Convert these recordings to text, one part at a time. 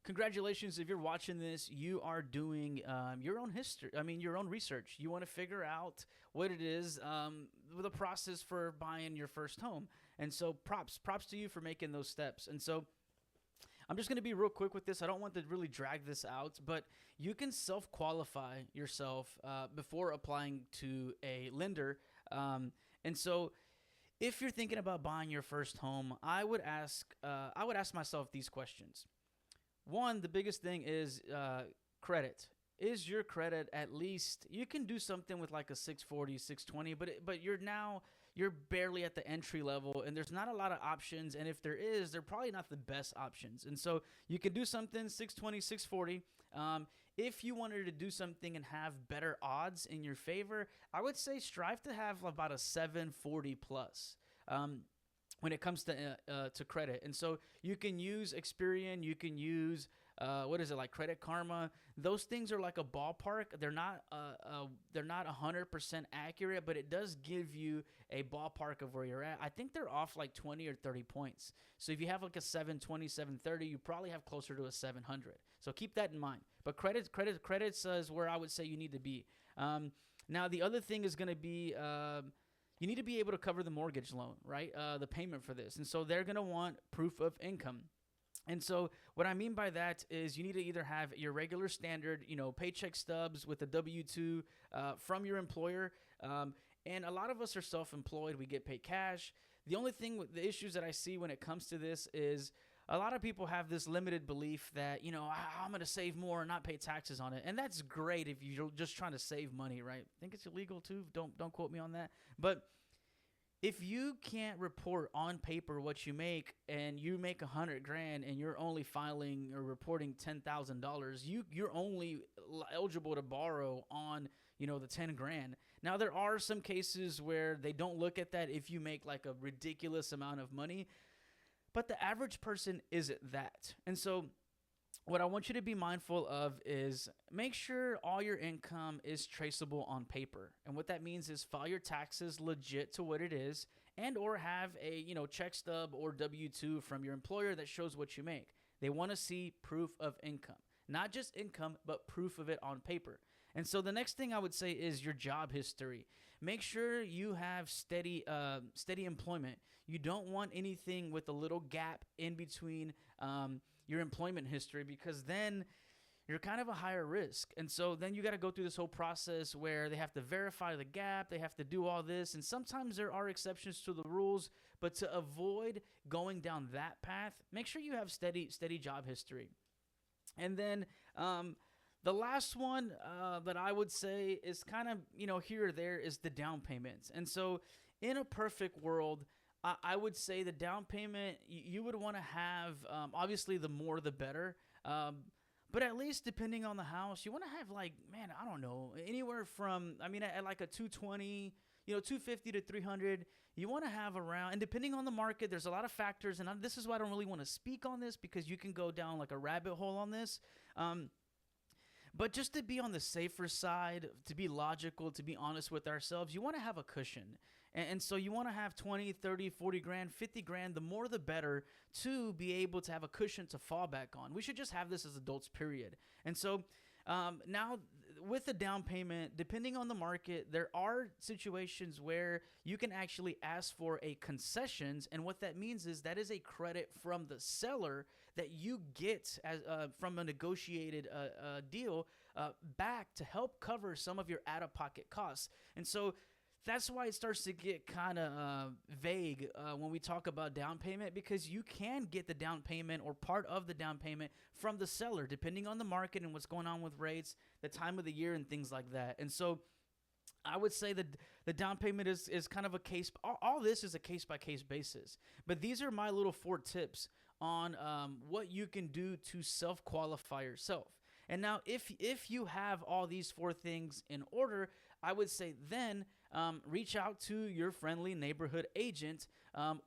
Congratulations if you're watching this. You are doing your own history. I mean, your own research. You want to figure out what it is, the process for buying your first home. And so, props to you for making those steps. And so, I'm just going to be real quick with this. I don't want to really drag this out, but you can self qualify yourself before applying to a lender. And so, if you're thinking about buying your first home, I would ask myself these questions. One, the biggest thing is credit. Is your credit at least, you can do something with like a 640, 620, but you're barely at the entry level and there's not a lot of options, and if there is, they're probably not the best options. And so you can do something 620, 640. If you wanted to do something and have better odds in your favor, I would say strive to have about a 740 plus. When it comes to credit. And so you can use Experian, you can use what is it, like Credit Karma. Those things are like a ballpark. They're not 100% accurate, but it does give you a ballpark of where you're at. I think they're off like 20 or 30 points. So if you have like a 720, 730, you probably have closer to a 700. So keep that in mind. But credits is where I would say you need to be. Now the other thing is going to be you need to be able to cover the mortgage loan, right? The payment for this. And so they're going to want proof of income. And so what I mean by that is you need to either have your regular standard, paycheck stubs with a W-2 from your employer. And a lot of us are self-employed. We get paid cash. The only thing with the issues that I see when it comes to this is a lot of people have this limited belief that, I'm going to save more and not pay taxes on it. And that's great if you're just trying to save money, right? I think it's illegal too. Don't quote me on that. But if you can't report on paper what you make, and you make $100,000 and you're only filing or reporting $10,000, you're only eligible to borrow on the 10 grand. Now there are some cases where they don't look at that if you make like a ridiculous amount of money, but the average person isn't that. And so what I want you to be mindful of is make sure all your income is traceable on paper. And what that means is file your taxes legit to what it is, and or have a check stub or W-2 from your employer that shows what you make. They want to see proof of income. Not just income, but proof of it on paper. And so the next thing I would say is your job history. Make sure you have steady employment. You don't want anything with a little gap in between your employment history, because then you're kind of a higher risk. And so then you got to go through this whole process where they have to verify the gap. They have to do all this. And sometimes there are exceptions to the rules. But to avoid going down that path, make sure you have steady job history. And then the last one that I would say is kind of, here or there is the down payments. And so in a perfect world, I would say the down payment, you would want to have, obviously the more the better. But at least depending on the house, you want to have I don't know, anywhere from, at like a 220, 250 to 300, you want to have around, and depending on the market, there's a lot of factors, and this is why I don't really want to speak on this, because you can go down like a rabbit hole on this. But just to be on the safer side, to be logical, to be honest with ourselves, you want to have a cushion. And so you want to have 20, 30, 40 grand, 50 grand, the more the better, to be able to have a cushion to fall back on. We should just have this as adults, period. And so now with the down payment, depending on the market, there are situations where you can actually ask for a concessions. And what that means is that is a credit from the seller that you get as from a negotiated deal back to help cover some of your out-of-pocket costs. And so that's why it starts to get kind of vague when we talk about down payment, because you can get the down payment or part of the down payment from the seller, depending on the market and what's going on with rates, the time of the year, and things like that. And so I would say that the down payment is kind of a case. All this is a case-by-case basis. But these are my little 4 tips on what you can do to self-qualify yourself. And now if you have all these 4 things in order, I would say then reach out to your friendly neighborhood agent,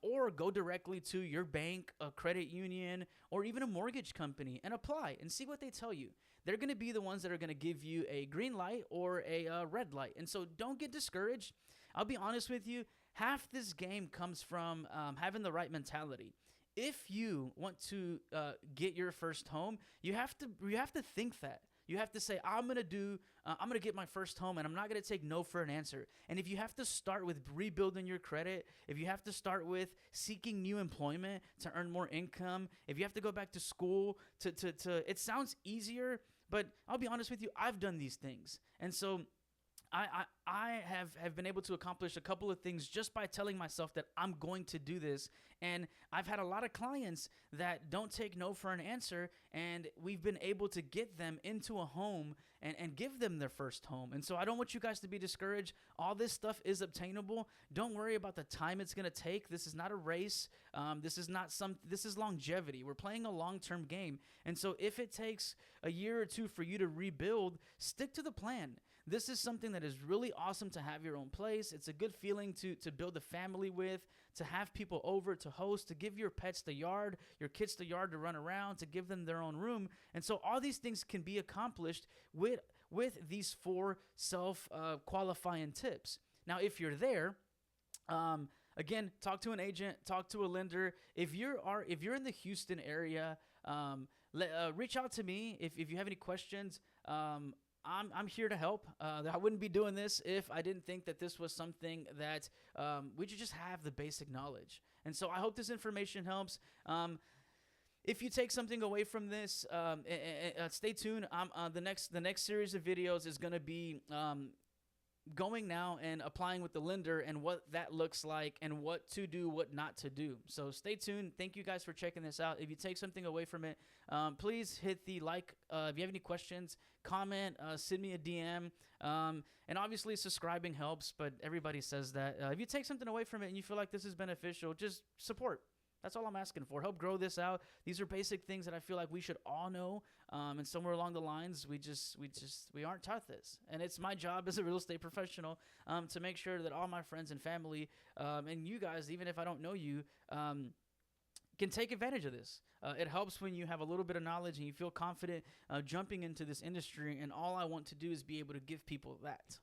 or go directly to your bank, a credit union, or even a mortgage company and apply and see what they tell you. They're going to be the ones that are going to give you a green light or a red light. And so don't get discouraged. I'll be honest with you. Half this game comes from having the right mentality. if you want to get your first home, you have to think that. You have to say, I'm gonna get my first home, and I'm not gonna take no for an answer. And if you have to start with rebuilding your credit, if you have to start with seeking new employment to earn more income, if you have to go back to school it sounds easier, but I'll be honest with you, I've done these things, and so I have been able to accomplish a couple of things just by telling myself that I'm going to do this. And I've had a lot of clients that don't take no for an answer, and we've been able to get them into a home and give them their first home. And so I don't want you guys to be discouraged. All this stuff is obtainable. Don't worry about the time it's going to take. This is not a race. This is longevity. We're playing a long-term game. And so if it takes a year or two for you to rebuild, stick to the plan. This is something that is really awesome to have your own place. It's a good feeling to build a family with, to have people over, to host, to give your pets the yard, your kids the yard to run around, to give them their own room. And so all these things can be accomplished with these 4 self-qualifying tips. Now, if you're there, again, talk to an agent, talk to a lender. If you're in the Houston area, reach out to me if you have any questions. I'm here to help. I wouldn't be doing this if I didn't think that this was something that we should just have the basic knowledge. And so I hope this information helps. If you take something away from this, stay tuned. The next series of videos is going to be going now and applying with the lender and what that looks like and what to do, what not to do. So stay tuned. Thank you guys for checking this out. If you take something away from it, please hit the like. If you have any questions, comment, send me a DM. And obviously subscribing helps, but everybody says that. If you take something away from it and you feel like this is beneficial, just support. That's all I'm asking for. Help grow this out. These are basic things that I feel like we should all know. And somewhere along the lines, we aren't taught this. And it's my job as a real estate professional to make sure that all my friends and family and you guys, even if I don't know you, can take advantage of this. It helps when you have a little bit of knowledge and you feel confident jumping into this industry. And all I want to do is be able to give people that.